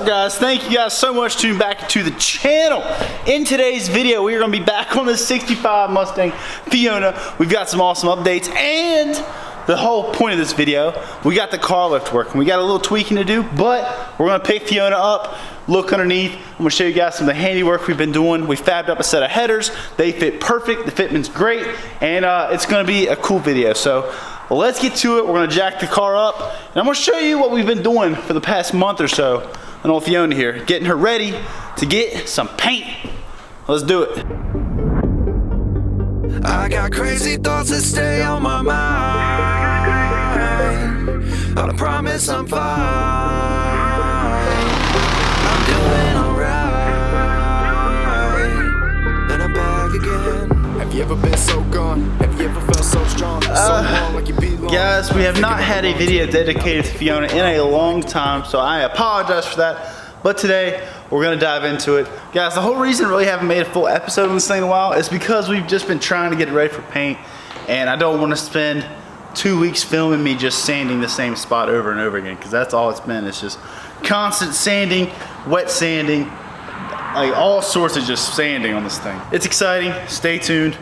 up, guys? Thank you guys so much for tuning back to the channel. In today's video, we are going to be back on the 65 Mustang Fiona. We've got some awesome updates, and the whole point of this video, we got the car lift working. We got a little tweaking to do, but we're going to pick Fiona up, look underneath. I'm going to show you guys some of the handiwork we've been doing. We fabbed up a set of headers. They fit perfect. The fitment's great, and it's going to be a cool video. So let's get to it. We're going to jack the car up, and I'm going to show you what we've been doing for the past month or so on old Fiona here, getting her ready to get some paint. Let's do it. I got crazy thoughts that stay on my mind. I promise I'm fine. I'm doing alright. And I'm back again. Have you ever been so gone? Have you ever felt so strong? So long like you belong. Guys, we have not had a video dedicated to Fiona in a long time, so I apologize for that. But today, we're gonna dive into it. Guys, the whole reason I really haven't made a full episode on this thing in a while is because we've just been trying to get it ready for paint, and I don't wanna spend 2 weeks filming me just sanding the same spot over and over again, because that's all it's been. It's just constant sanding, wet sanding, like all sorts of just sanding on this thing. It's exciting, stay tuned.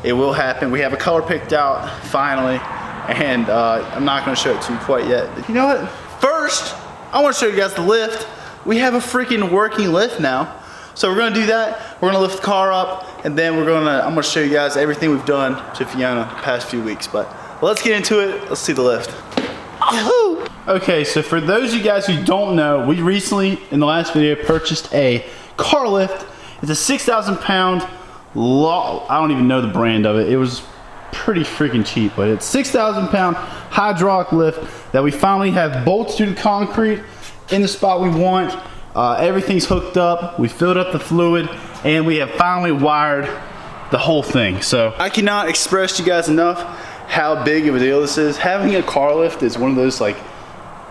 It will happen. We have a color picked out, finally, and I'm not gonna show it to you quite yet. You know what? First, I wanna show you guys the lift. We have a freaking working lift now. So we're gonna do that. We're gonna lift the car up, and then I'm gonna show you guys everything we've done to Fiona the past few weeks. But let's get into it. Let's see the lift. Okay, so for those of you guys who don't know, we recently, in the last video, purchased a car lift. It's a 6,000 pound, I don't even know the brand of it. It was pretty freaking cheap, but it's 6,000 pound hydraulic lift that we finally have bolts to the concrete in the spot we want. Everything's hooked up. We filled up the fluid, and we have finally wired the whole thing. So I cannot express to you guys enough how big of a deal this is. Having a car lift is one of those like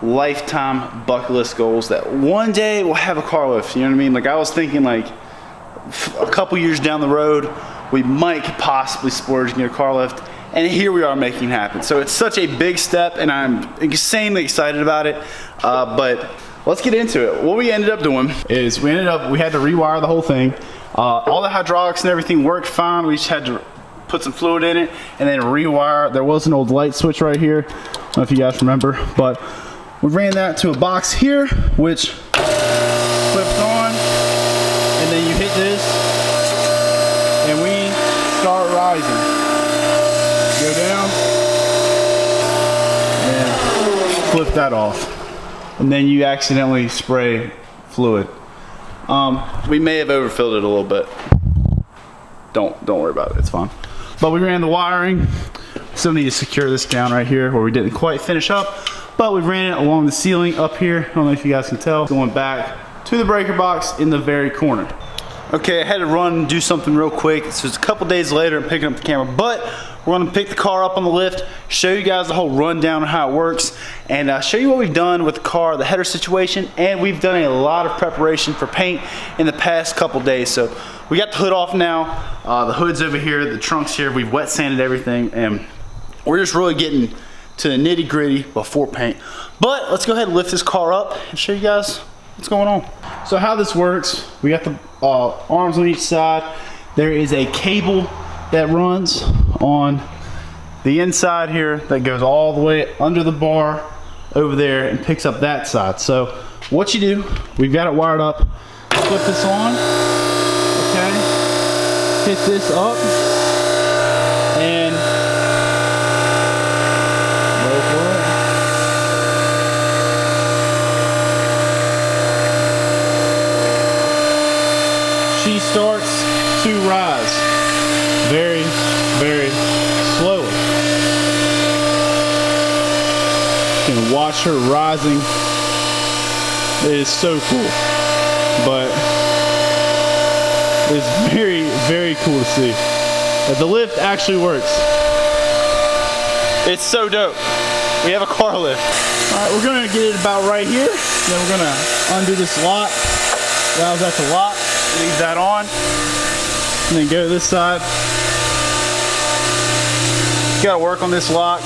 lifetime bucket list goals that one day we'll have a car lift. You know what I mean? Like I was thinking like a couple years down the road, we might possibly splurge and get a car lift. And here we are making it happen. So it's such a big step, and I'm insanely excited about it. But let's get into it. What we ended up doing is we had to rewire the whole thing. All the hydraulics and everything worked fine. We just had to put some fluid in it and then rewire. There was an old light switch right here. I don't know if you guys remember, but we ran that to a box here, which flips on, and then you hit this, and we start rising. Go down and flip that off, and then you accidentally spray fluid. We may have overfilled it a little bit. Don't worry about it, it's fine. But we ran the wiring. Still need to secure this down right here where we didn't quite finish up, but we ran it along the ceiling up here. I don't know if you guys can tell. Going back to the breaker box in the very corner. Okay, I had to run and do something real quick. This was a couple days later. I'm picking up the camera, but we're gonna pick the car up on the lift, show you guys the whole rundown of how it works, and show you what we've done with the car, the header situation, and we've done a lot of preparation for paint in the past couple days. So we got the hood off now. The hood's over here, the trunk's here. We've wet sanded everything, and we're just really getting to the nitty gritty before paint. But let's go ahead and lift this car up and show you guys what's going on. So how this works, we got the arms on each side. There is a cable that runs on the inside here that goes all the way under the bar over there and picks up that side. So what you do, we've got it wired up, flip this on, okay, hit this up, and go for it. She starts to rise very, very slowly. You can watch her rising. It is so cool, but it's very, very cool to see. But the lift actually works. It's so dope. We have a car lift. All right, we're gonna get it about right here. Then we're gonna undo this lock. Allows that to lock. Leave that on. And then go to this side. You gotta work on this lock.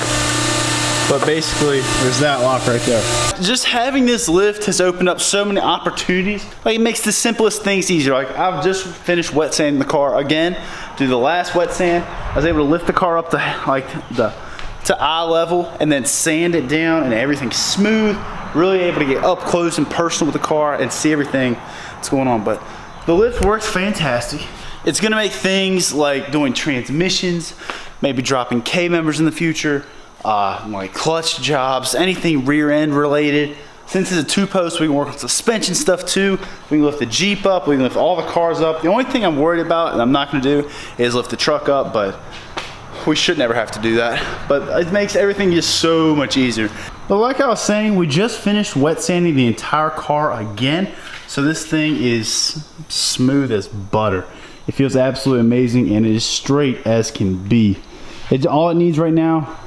But basically, there's that lock right there. Just having this lift has opened up so many opportunities. Like, it makes the simplest things easier. Like, I've just finished wet sanding the car again. Do the last wet sand, I was able to lift the car up to like to eye level and then sand it down, and everything's smooth. Really able to get up close and personal with the car and see everything that's going on. But the lift works fantastic. It's gonna make things like doing transmissions, maybe dropping K-members in the future, like clutch jobs, anything rear end related. Since it's a two-post, we can work on suspension stuff too. We can lift the Jeep up, we can lift all the cars up. The only thing I'm worried about, and I'm not gonna do, is lift the truck up, but we should never have to do that. But it makes everything just so much easier. But like I was saying, we just finished wet sanding the entire car again. So this thing is smooth as butter. It feels absolutely amazing, and it is straight as can be. All it needs right now,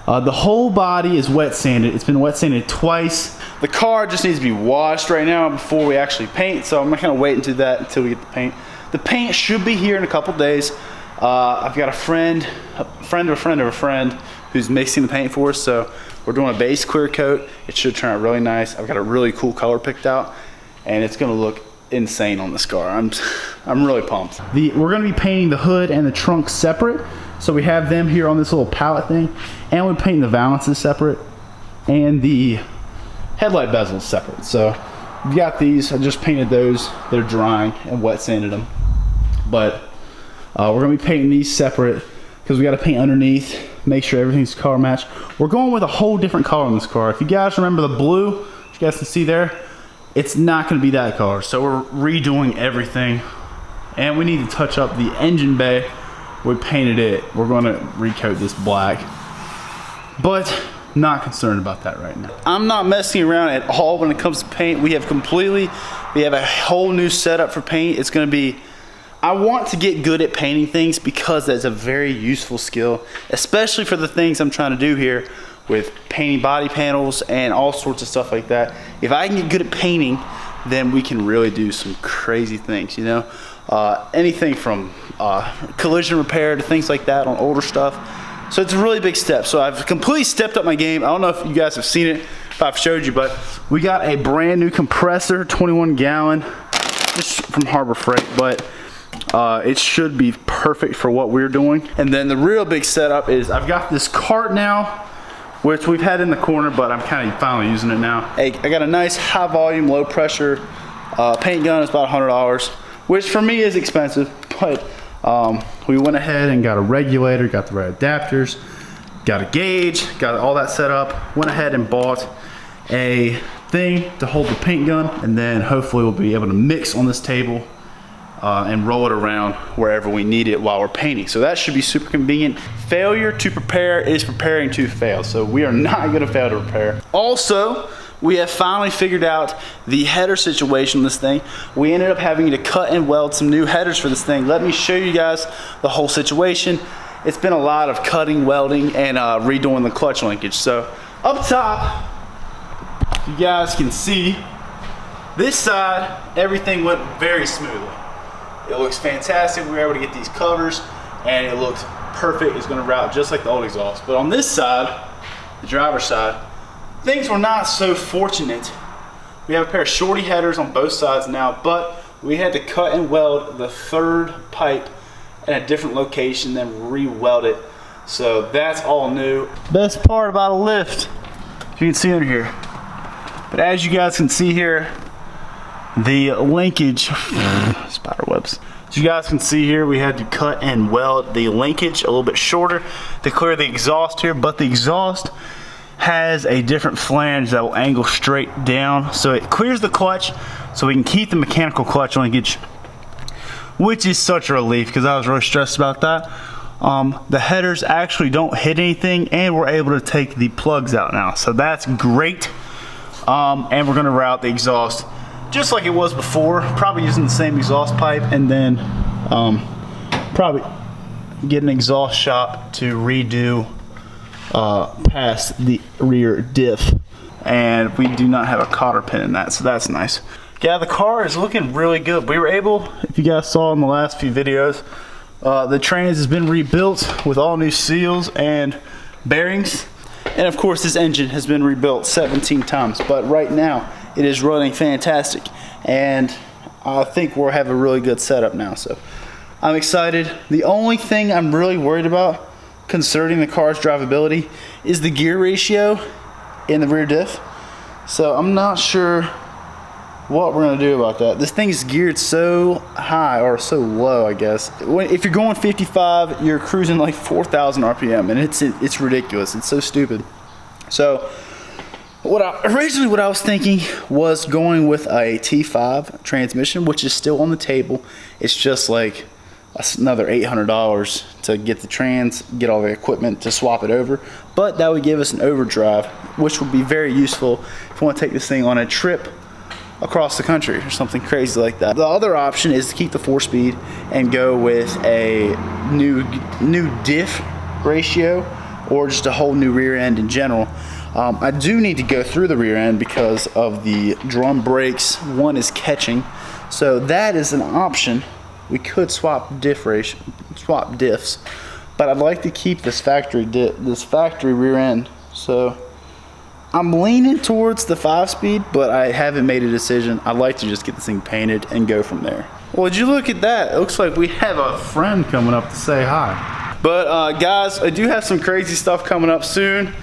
the whole body is wet sanded. It's been wet sanded twice. The car just needs to be washed right now before we actually paint, so I'm not gonna wait until we get the paint. The paint should be here in a couple days. I've got a friend of a friend who's mixing the paint for us, so we're doing a base clear coat. It should turn out really nice. I've got a really cool color picked out, and it's gonna look insane on this car. I'm really pumped. We're gonna be painting the hood and the trunk separate, so we have them here on this little pallet thing, and we're painting the valances separate, and the headlight bezels separate. So we got these. I just painted those. They're drying and wet sanded them, but we're gonna be painting these separate because we got to paint underneath, make sure everything's color matched. We're going with a whole different color on this car. If you guys remember the blue, which you guys can see there, it's not going to be that color. So we're redoing everything, and we need to touch up the engine bay. We painted it. We're going to recoat this black, but not concerned about that right now. I'm not messing around at all when it comes to paint. We have a whole new setup for paint. It's going to be, I want to get good at painting things because that's a very useful skill, especially for the things I'm trying to do here with painting body panels and all sorts of stuff like that. If I can get good at painting, then we can really do some crazy things, you know? Anything from collision repair to things like that on older stuff. So it's a really big step. So I've completely stepped up my game. I don't know if you guys have seen it, if I've showed you, but we got a brand new compressor, 21 gallon, just from Harbor Freight, but it should be perfect for what we're doing. And then the real big setup is I've got this cart now, which we've had in the corner, but I'm kind of finally using it now. I got a nice high volume, low pressure paint gun. It's about $100, which for me is expensive, but we went ahead and got a regulator, got the right adapters, got a gauge, got all that set up, went ahead and bought a thing to hold the paint gun, and then hopefully we'll be able to mix on this table and roll it around wherever we need it while we're painting. So that should be super convenient. Failure to prepare is preparing to fail. So we are not gonna fail to prepare. Also, we have finally figured out the header situation on this thing. We ended up having to cut and weld some new headers for this thing. Let me show you guys the whole situation. It's been a lot of cutting, welding, and redoing the clutch linkage. So up top, you guys can see this side, everything went very smoothly. It looks fantastic. We were able to get these covers, and it looks perfect. It's gonna route just like the old exhaust. But on this side, the driver's side, things were not so fortunate. We have a pair of shorty headers on both sides now, but we had to cut and weld the third pipe at a different location, then re-weld it. So that's all new. Best part about a lift, if you can see under here. But as you guys can see here, the linkage, spider webs. As you guys can see here, we had to cut and weld the linkage a little bit shorter to clear the exhaust here, but the exhaust has a different flange that will angle straight down, so it clears the clutch so we can keep the mechanical clutch linkage, which is such a relief because I was really stressed about that. The headers actually don't hit anything, and we're able to take the plugs out now, so that's great. And we're gonna route the exhaust just like it was before, probably using the same exhaust pipe, and then probably get an exhaust shop to redo past the rear diff. And we do not have a cotter pin in that, so that's nice. Yeah, the car is looking really good. We were able, if you guys saw in the last few videos, the trans has been rebuilt with all new seals and bearings. And of course this engine has been rebuilt 17 times, but right now it is running fantastic. And I think we'll have a really good setup now, so I'm excited. The only thing I'm really worried about concerning the car's drivability is the gear ratio in the rear diff. So I'm not sure what we're gonna do about that. This thing is geared so high, or so low, I guess. If you're going 55, you're cruising like 4,000 RPM, and it's ridiculous. It's so stupid. So originally what I was thinking was going with a T5 transmission, which is still on the table. It's just like another $800 to get the trans, get all the equipment to swap it over. But that would give us an overdrive, which would be very useful if we want to take this thing on a trip across the country or something crazy like that. The other option is to keep the 4-speed and go with a new diff ratio, or just a whole new rear end in general. I do need to go through the rear end because of the drum brakes. One is catching, so that is an option. We could swap diffs, but I'd like to keep this factory rear end. So I'm leaning towards the 5-speed, but I haven't made a decision. I'd like to just get this thing painted and go from there. Well, would you look at that? It looks like we have a friend coming up to say hi. But guys, I do have some crazy stuff coming up soon.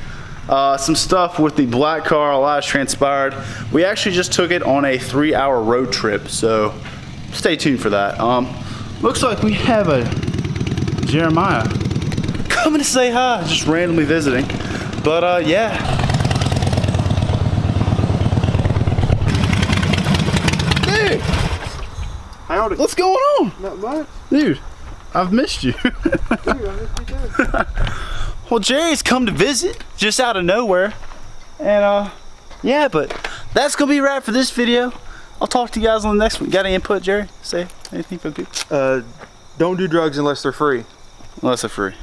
Some stuff with the black car, a lot has transpired. We actually just took it on a 3-hour road trip, so stay tuned for that. Looks like we have a Jeremiah coming to say hi, just randomly visiting. But yeah. Dude! Howdy. What's going on? Not much. Dude, I've missed you. Dude, I missed you too. Well, Jerry's come to visit just out of nowhere. And yeah, but that's gonna be a wrap for this video. I'll talk to you guys on the next one. Got any input, Jerry? Say anything for the people? Don't do drugs unless they're free. Unless they're free.